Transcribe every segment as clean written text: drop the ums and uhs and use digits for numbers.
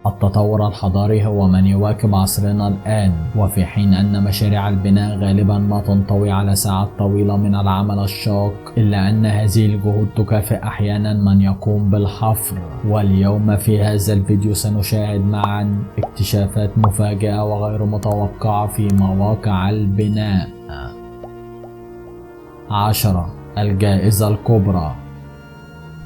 التطور الحضاري هو من يواكب عصرنا الآن، وفي حين أن مشاريع البناء غالبا ما تنطوي على ساعات طويلة من العمل الشاق، إلا أن هذه الجهود تكافئ أحيانا من يقوم بالحفر. واليوم في هذا الفيديو سنشاهد معا اكتشافات مفاجئة وغير متوقعة في مواقع البناء. 10. الجائزة الكبرى.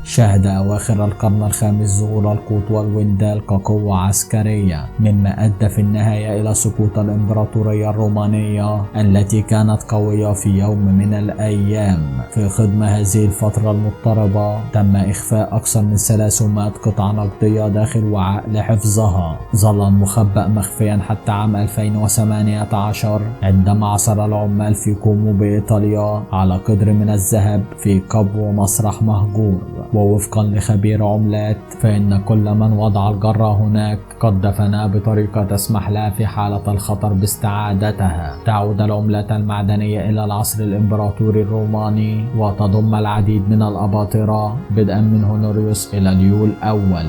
شهد أواخر القرن الخامس ظهور القوط والوندال كقوة عسكرية، مما أدى في النهاية إلى سقوط الإمبراطورية الرومانية التي كانت قوية في يوم من الأيام. في خضم هذه الفترة المضطربة تم إخفاء أكثر من 300 قطعة نقدية داخل وعاء لحفظها. ظل المخبأ مخفيا حتى عام 2018 عندما عثر العمال في كومو بإيطاليا على قدر من الذهب في قبو مسرح مهجور. ووفقا لخبير عملات فإن كل من وضع الجرة هناك قد دفنها بطريقة تسمح لها في حالة الخطر باستعادتها. تعود العملات المعدنية إلى العصر الإمبراطوري الروماني وتضم العديد من الأباطرة بدءا من هونوريوس إلى ليو الأول.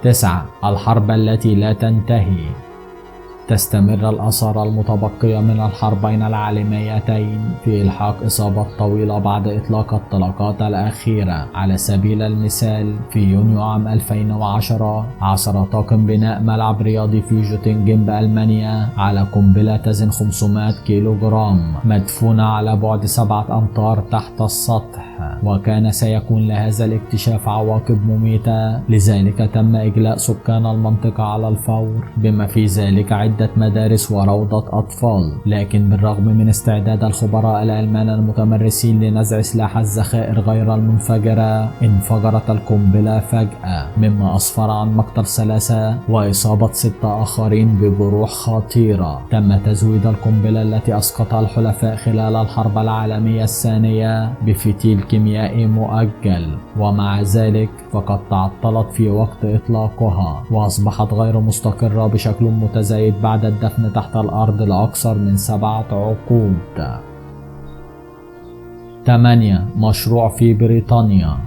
9. الحرب التي لا تنتهي. تستمر الآثار المتبقية من الحربين العالميتين في إلحاق إصابات طويلة بعد إطلاق الطلقات الأخيرة. على سبيل المثال في يونيو عام 2010 عثر طاقم بناء ملعب رياضي في جوتنجن بألمانيا على قنبلة تزن 500 كيلوغرام مدفونة على بعد 7 أمتار تحت السطح، وكان سيكون لهذا الاكتشاف عواقب مميتة، لذلك تم إجلاء سكان المنطقة على الفور بما في ذلك عدة مدارس وروضة أطفال. لكن بالرغم من استعداد الخبراء الألمان المتمرسين لنزع سلاح الذخائر غير المنفجرة، انفجرت القنبلة فجأة مما أسفر عن مقتل 3 وإصابة 6 آخرين بجروح خطيرة. تم تزويد القنبلة التي أسقطها الحلفاء خلال الحرب العالمية الثانية بفتيل كيميائي مؤجل، ومع ذلك فقد تعطلت في وقت إطلاقها وأصبحت غير مستقرة بشكل متزايد بعد الدفن تحت الأرض لأكثر من 7 عقود. 8. مشروع في بريطانيا.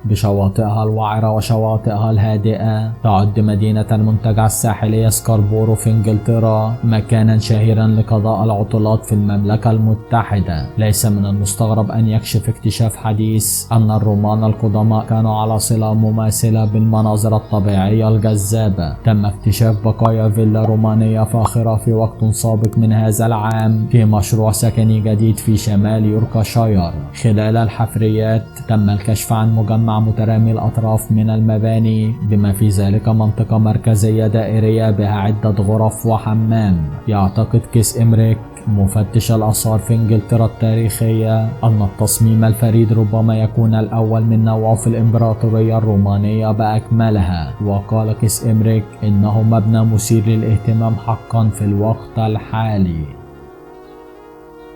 بشواطئها الوعرة وشواطئها الهادئة تعد مدينة المنتجع الساحلية سكاربورو في انجلترا مكانا شهيرا لقضاء العطلات في المملكة المتحدة. ليس من المستغرب أن يكشف اكتشاف حديث أن الرومان القدماء كانوا على صلة مماثلة بالمناظر الطبيعية الجذابة. تم اكتشاف بقايا فيلا رومانية فاخرة في وقت سابق من هذا العام في مشروع سكني جديد في شمال يوركشاير. خلال الحفريات تم الكشف عن مجمع مترامي الأطراف من المباني بما في ذلك منطقة مركزية دائرية بها عدة غرف وحمام. يعتقد كيس إمريك مفتش الآثار في انجلترا التاريخية أن التصميم الفريد ربما يكون الأول من نوعه في الإمبراطورية الرومانية بأكملها. وقال كيس إمريك إنه مبنى مثير للاهتمام حقا في الوقت الحالي.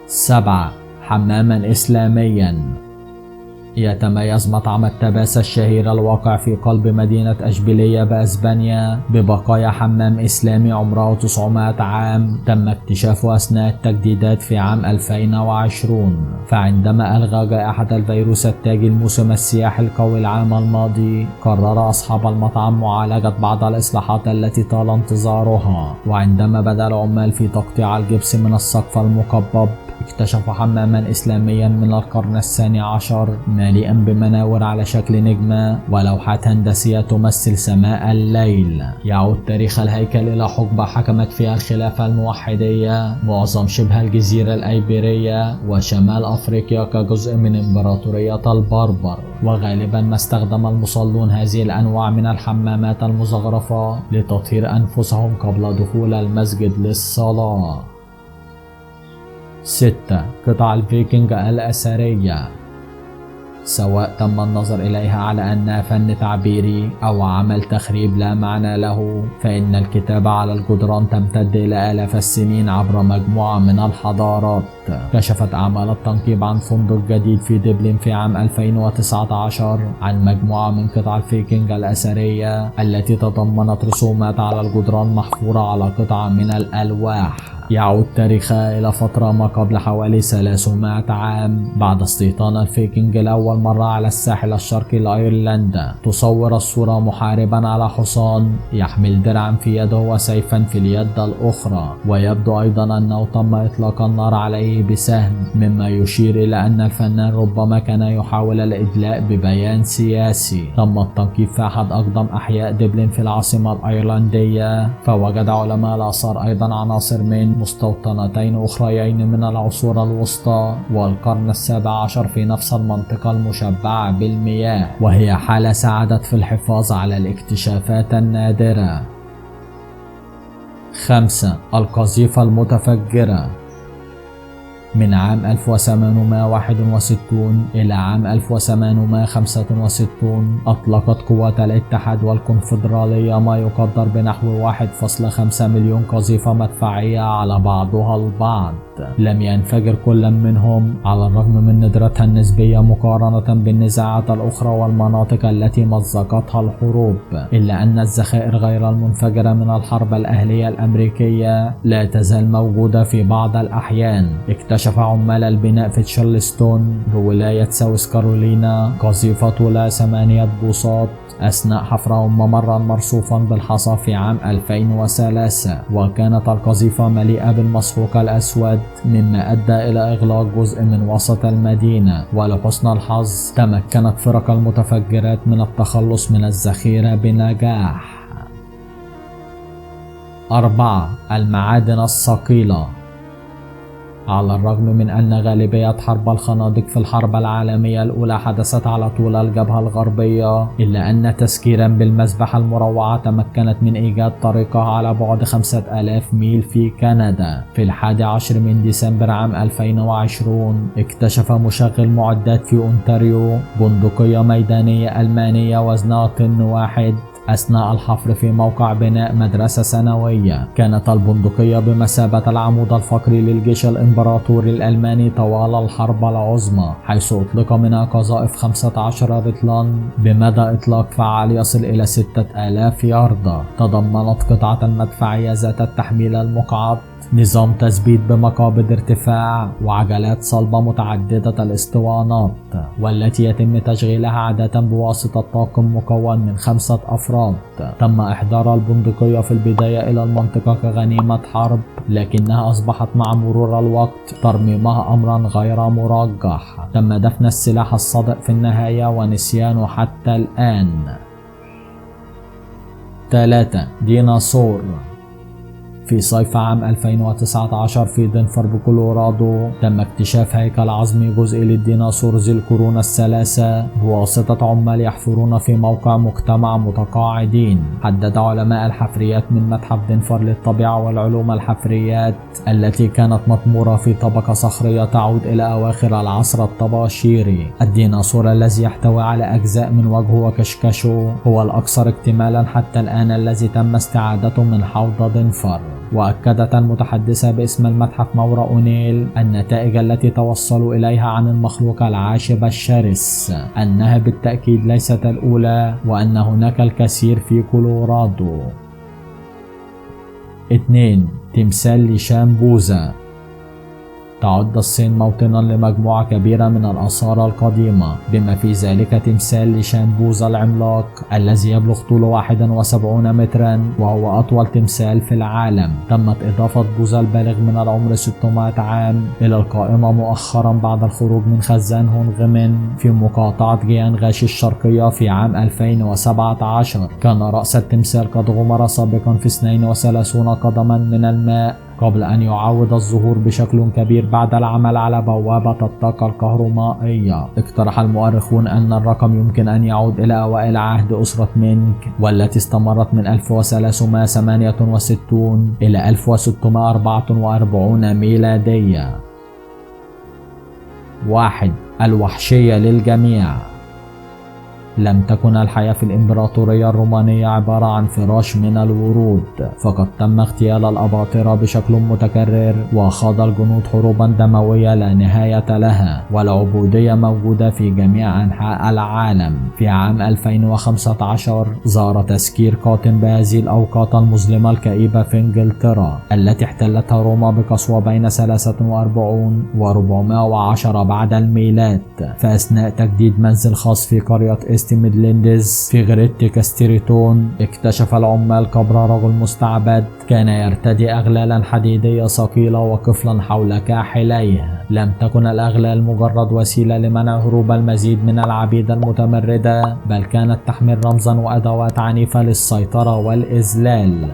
7. حماما إسلاميا. يتميز مطعم التباسة الشهير الواقع في قلب مدينة أشبيلية بأسبانيا ببقايا حمام إسلامي عمره 900 عام تم اكتشافه أثناء التجديدات في عام 2020. فعندما ألغى جائحة الفيروس التاجي الموسم السياحي القوي العام الماضي، قرر أصحاب المطعم معالجة بعض الإصلاحات التي طال انتظارها. وعندما بدأ العمال في تقطيع الجبس من السقف المقبب، اكتشف حماما إسلاميا من القرن الثاني عشر مليئا بمناور على شكل نجمة ولوحات هندسية تمثل سماء الليل. يعود تاريخ الهيكل إلى حقبة حكمت فيها الخلافة الموحدية معظم شبه الجزيرة الأيبيرية وشمال أفريقيا كجزء من إمبراطورية البربر. وغالبا ما استخدم المصلون هذه الأنواع من الحمامات المزخرفة لتطهير أنفسهم قبل دخول المسجد للصلاة. 6. قطع الفيكنج الأثرية. سواء تم النظر إليها على أنها فن تعبيري أو عمل تخريب لا معنى له، فإن الكتابة على الجدران تمتد إلى آلاف السنين عبر مجموعة من الحضارات. كشفت أعمال التنقيب عن فندق جديد في دبلن في عام 2019 عن مجموعة من قطع الفيكنج الأثرية التي تضمنت رسومات على الجدران محفورة على قطعة من الألواح. يعود تاريخها إلى فترة ما قبل حوالي 300 عام بعد استيطان الفيكنج لأول مرة على الساحل الشرقي لأيرلندا. تصور الصورة محاربا على حصان يحمل درعا في يده وسيفا في اليد الأخرى، ويبدو أيضا أنه تم إطلاق النار عليه بسهم، مما يشير إلى أن الفنان ربما كان يحاول الإدلاء ببيان سياسي. تم التنقيب في أحد أقدم أحياء دبلن في العاصمة الأيرلندية، فوجد علماء الآثار أيضا عناصر من مستوطنتين أخريين من العصور الوسطى والقرن ال17 في نفس المنطقة المشبعة بالمياه، وهي حالة ساعدت في الحفاظ على الاكتشافات النادرة. 5. القذيفة المتفجرة. من عام 1861 إلى عام 1865 أطلقت قوات الاتحاد والكونفدرالية ما يقدر بنحو 1.5 مليون قذيفة مدفعية على بعضها البعض. لم ينفجر كل منهم على الرغم من ندرتها النسبية مقارنة بالنزاعات الأخرى والمناطق التي مزقتها الحروب، إلا أن الذخائر غير المنفجرة من الحرب الأهلية الأمريكية لا تزال موجودة في بعض الأحيان. اكتشف عمال البناء في تشارلستون بولاية ساوث كارولينا قذيفة طولها 8 بوصات أثناء حفرهم ممرا مرصوفا بالحصى في عام 2003، وكانت القذيفة مليئة بالمسحوق الأسود مما أدى إلى إغلاق جزء من وسط المدينة. ولحسن الحظ تمكنت فرق المتفجرات من التخلص من الذخيرة بنجاح. 4. المعادن الثقيلة. على الرغم من أن غالبية حرب الخنادق في الحرب العالمية الأولى حدثت على طول الجبهة الغربية، إلا أن تسكيرا بالمذبحة المروعة تمكنت من إيجاد طريقها على بعد 5000 ميل في كندا. في 11 من ديسمبر عام 2020 اكتشف مشغل معدات في أونتاريو بندقية ميدانية ألمانية وزنها طن واحد أثناء الحفر في موقع بناء مدرسة ثانوية. كانت البندقية بمثابة العمود الفقري للجيش الإمبراطوري الألماني طوال الحرب العظمى، حيث أطلق منها قذائف 15 رطلا بمدى إطلاق فعال يصل إلى 6000 ياردة. تضمنت قطعة المدفعية ذات التحميل المقعد نظام تثبيت بمقابض ارتفاع وعجلات صلبة متعددة الاسطوانات، والتي يتم تشغيلها عادة بواسطة طاقم مكون من 5 أفراد. تم إحضار البندقية في البداية إلى المنطقة كغنيمة حرب، لكنها أصبحت مع مرور الوقت ترميمها أمرا غير مرجح. تم دفن السلاح الصادق في النهاية ونسيانه حتى الآن. 3. ديناصور. في صيف عام 2019 في دنفر بكولورادو تم اكتشاف هيكل عظمي جزئي للديناصور ذي القرون الثلاثة بواسطة عمال يحفرون في موقع مجتمع متقاعدين. حدد علماء الحفريات من متحف دنفر للطبيعة والعلوم الحفريات التي كانت مطمورة في طبقة صخرية تعود إلى أواخر العصر الطباشيري. الديناصور الذي يحتوي على أجزاء من وجهه وكشكشه هو الأكثر اكتمالا حتى الآن الذي تم استعادته من حوض دنفر. وأكدت المتحدثة باسم المتحف مورا أونيل النتائج التي توصلوا إليها عن المخلوق العاشب الشرس أنها بالتأكيد ليست الأولى، وأن هناك الكثير في كولورادو. 2. تمثال لشان بوذا. تعد الصين موطنا لمجموعة كبيرة من الآثار القديمة، بما في ذلك تمثال لشان بوذا العملاق الذي يبلغ طوله 71 مترا وهو أطول تمثال في العالم. تمت إضافة بوذا البالغ من العمر 600 عام إلى القائمة مؤخرا بعد الخروج من خزان هونغمن في مقاطعة جيانغاشي الشرقية في عام 2017. كان رأس التمثال قد غمر سابقا في 32 قدما من الماء قبل أن يعاود الظهور بشكل كبير بعد العمل على بوابة الطاقة الكهرومائية. اقترح المؤرخون أن الرقم يمكن أن يعود إلى أوائل عهد أسرة مينغ، والتي استمرت من 1368 إلى 1644 ميلادية. 1. الوحشية للجميع. لم تكن الحياة في الإمبراطورية الرومانية عبارة عن فراش من الورود، فقد تم اغتيال الأباطرة بشكل متكرر، وخاض الجنود حروبا دموية لا نهاية لها، والعبودية موجودة في جميع أنحاء العالم. في عام 2015 زار تسكير قاتم بهذه الأوقات المظلمة الكئيبة في إنجلترا التي احتلتها روما بقسوة بين 43 و 410 بعد الميلاد. فأثناء تجديد منزل خاص في قرية إيست ميدلاندز في غريت كاستريتون، اكتشف العمال قبر رجل مستعبد كان يرتدي أغلالا حديدية ثقيلة وقفلا حول كاحليه. لم تكن الأغلال مجرد وسيلة لمنع هروب المزيد من العبيد المتمردة، بل كانت تحمل رمزا وأدوات عنيفة للسيطرة والإذلال.